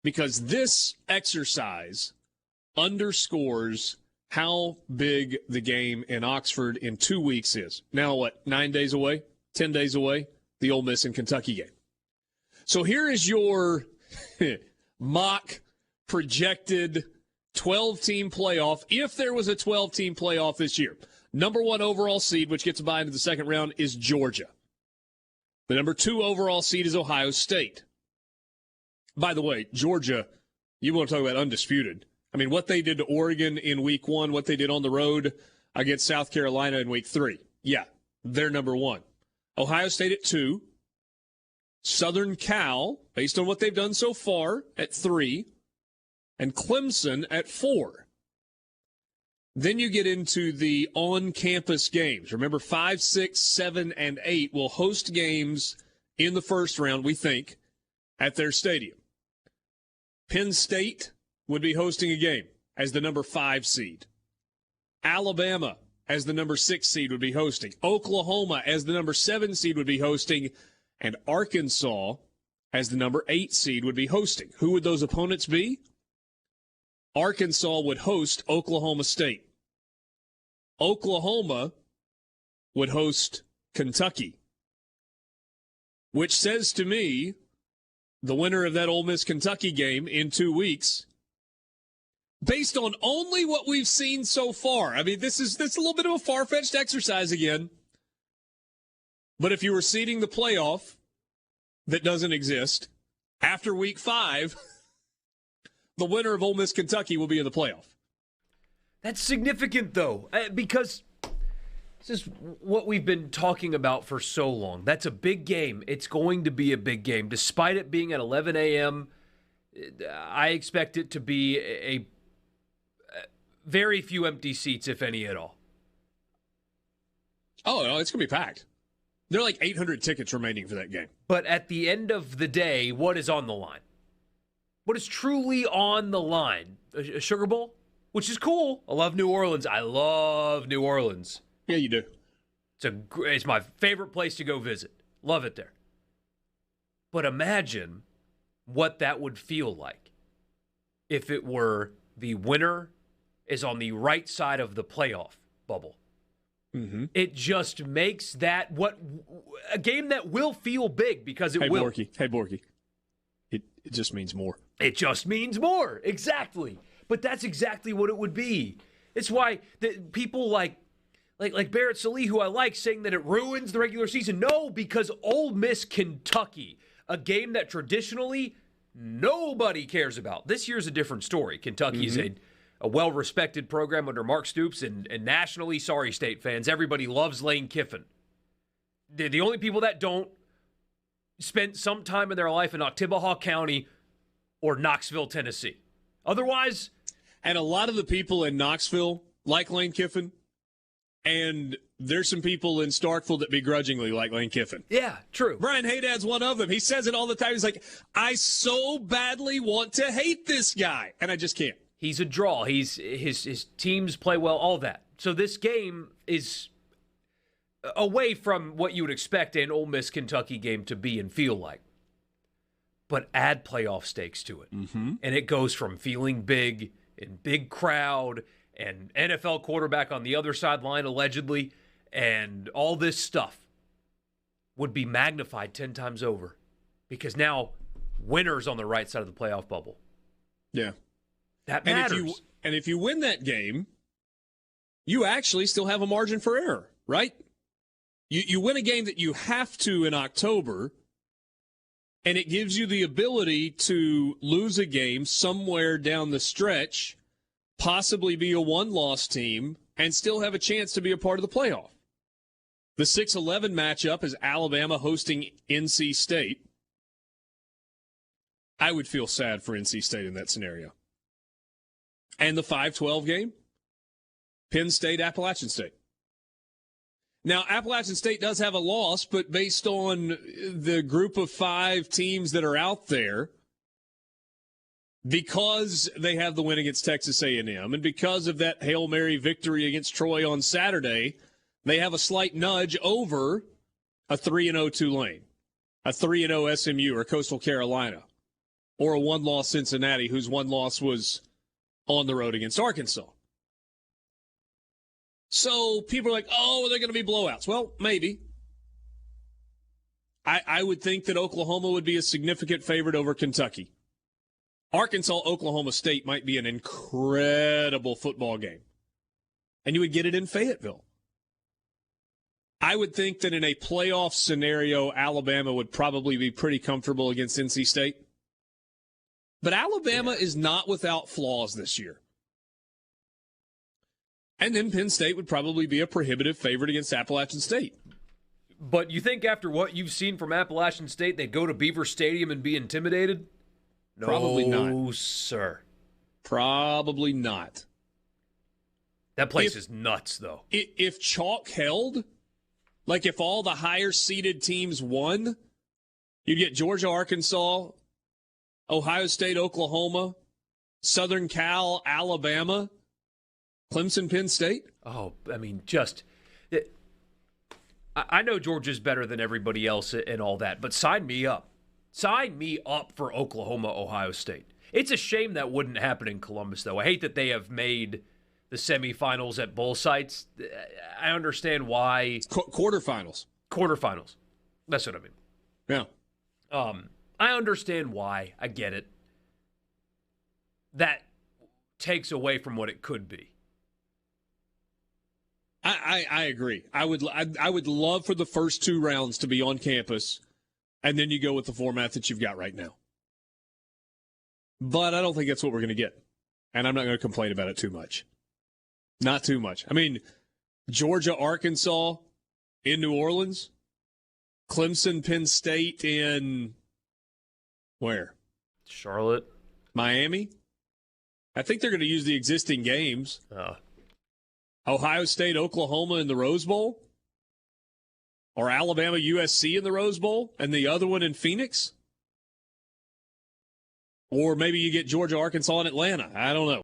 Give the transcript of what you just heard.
because this exercise underscores how big the game in Oxford in 2 weeks is. Now, what, 9 days away? 10 days away? The Ole Miss and Kentucky game. So here is your mock projected 12-team playoff, if there was a 12-team playoff this year. Number 1 overall seed, which gets a bye into the second round, is Georgia. The number 2 overall seed is Ohio State. By the way, Georgia, you want to talk about undisputed. I mean, what they did to Oregon in week 1, what they did on the road against South Carolina in week 3. Yeah, they're number 1. Ohio State at 2. Southern Cal, based on what they've done so far, at 3. And Clemson at 4. Then you get into the on-campus games. Remember, 5, 6, 7, and 8 will host games in the first round, we think, at their stadium. Penn State would be hosting a game as the number 5 seed. Alabama, as the number 6 seed, would be hosting. Oklahoma, as the number 7 seed, would be hosting. And Arkansas, as the number 8 seed, would be hosting. Who would those opponents be? Arkansas would host Oklahoma State. Oklahoma would host Kentucky, which says to me the winner of that Ole Miss-Kentucky game in 2 weeks, based on only what we've seen so far. I mean, this is a little bit of a far-fetched exercise again. But if you were seeding the playoff that doesn't exist after week 5, the winner of Ole Miss Kentucky will be in the playoff. That's significant, though, because this is what we've been talking about for so long. That's a big game. It's going to be a big game. Despite it being at 11 a.m., I expect it to be a very few empty seats, if any at all. Oh, no, it's going to be packed. There are like 800 tickets remaining for that game. But at the end of the day, what is on the line? What is truly on the line? A Sugar Bowl? Which is cool. I love New Orleans. I love New Orleans. Yeah, you do. It's my favorite place to go visit. Love it there. But imagine what that would feel like if it were the winner is on the right side of the playoff bubble. Mm-hmm. It just makes that a game that will feel big because it will. Hey, Borky. It just means more. It just means more. Exactly. But that's exactly what it would be. It's why people like Barrett Sallee, who I like, saying that it ruins the regular season. No, because Ole Miss Kentucky, a game that traditionally nobody cares about. This year's a different story. Kentucky is a well-respected program under Mark Stoops, and nationally, sorry, State fans, everybody loves Lane Kiffin. The only people that don't spend some time in their life in Oktibbeha County or Knoxville, Tennessee. Otherwise... And a lot of the people in Knoxville like Lane Kiffin, and there's some people in Starkville that begrudgingly like Lane Kiffin. Yeah, true. Brian Haydad's one of them. He says it all the time. He's like, I so badly want to hate this guy, and I just can't. He's a draw. His teams play well, all that. So this game is away from what you would expect an Ole Miss Kentucky game to be and feel like. But add playoff stakes to it. Mm-hmm. And it goes from feeling big and big crowd and NFL quarterback on the other sideline allegedly and all this stuff would be magnified 10 times over because now winners on the right side of the playoff bubble. Yeah. That matters. And if you win that game, you actually still have a margin for error, right? You win a game that you have to in October, and it gives you the ability to lose a game somewhere down the stretch, possibly be a one-loss team, and still have a chance to be a part of the playoff. The 6-11 matchup is Alabama hosting NC State. I would feel sad for NC State in that scenario. And the 5-12 game, Penn State, Appalachian State. Now, Appalachian State does have a loss, but based on the group of 5 teams that are out there, because they have the win against Texas A&M and because of that Hail Mary victory against Troy on Saturday, they have a slight nudge over a 3-0 Tulane, a 3-0 SMU or Coastal Carolina. or a one-loss Cincinnati, whose one loss was on the road against Arkansas. So people are like, oh, are there going to be blowouts? Well, maybe. I would think that Oklahoma would be a significant favorite over Kentucky. Arkansas, Oklahoma State might be an incredible football game. And you would get it in Fayetteville. I would think that in a playoff scenario, Alabama would probably be pretty comfortable against NC State. But Alabama is not without flaws this year. And then Penn State would probably be a prohibitive favorite against Appalachian State. But you think after what you've seen from Appalachian State, they'd go to Beaver Stadium and be intimidated? No, probably not. Sir. Probably not. That place is nuts, though. If chalk held, like if all the higher-seeded teams won, you'd get Georgia, Arkansas, Ohio State, Oklahoma, Southern Cal, Alabama, Clemson, Penn State. Oh, I mean, I know Georgia's better than everybody else and all that, but sign me up. Sign me up for Oklahoma, Ohio State. It's a shame that wouldn't happen in Columbus, though. I hate that they have made the semifinals at bowl sites. I understand why. Quarterfinals. Quarterfinals. That's what I mean. Yeah. I understand why. I get it. That takes away from what it could be. I agree. I would love for the first two rounds to be on campus, and then you go with the format that you've got right now. But I don't think that's what we're going to get, and I'm not going to complain about it too much. Not too much. I mean, Georgia, Arkansas in New Orleans, Clemson, Penn State in where? Charlotte. Miami. I think they're going to use the existing games. Ohio State, Oklahoma in the Rose Bowl? Or Alabama, USC in the Rose Bowl? And the other one in Phoenix? Or maybe you get Georgia, Arkansas, and Atlanta. I don't know.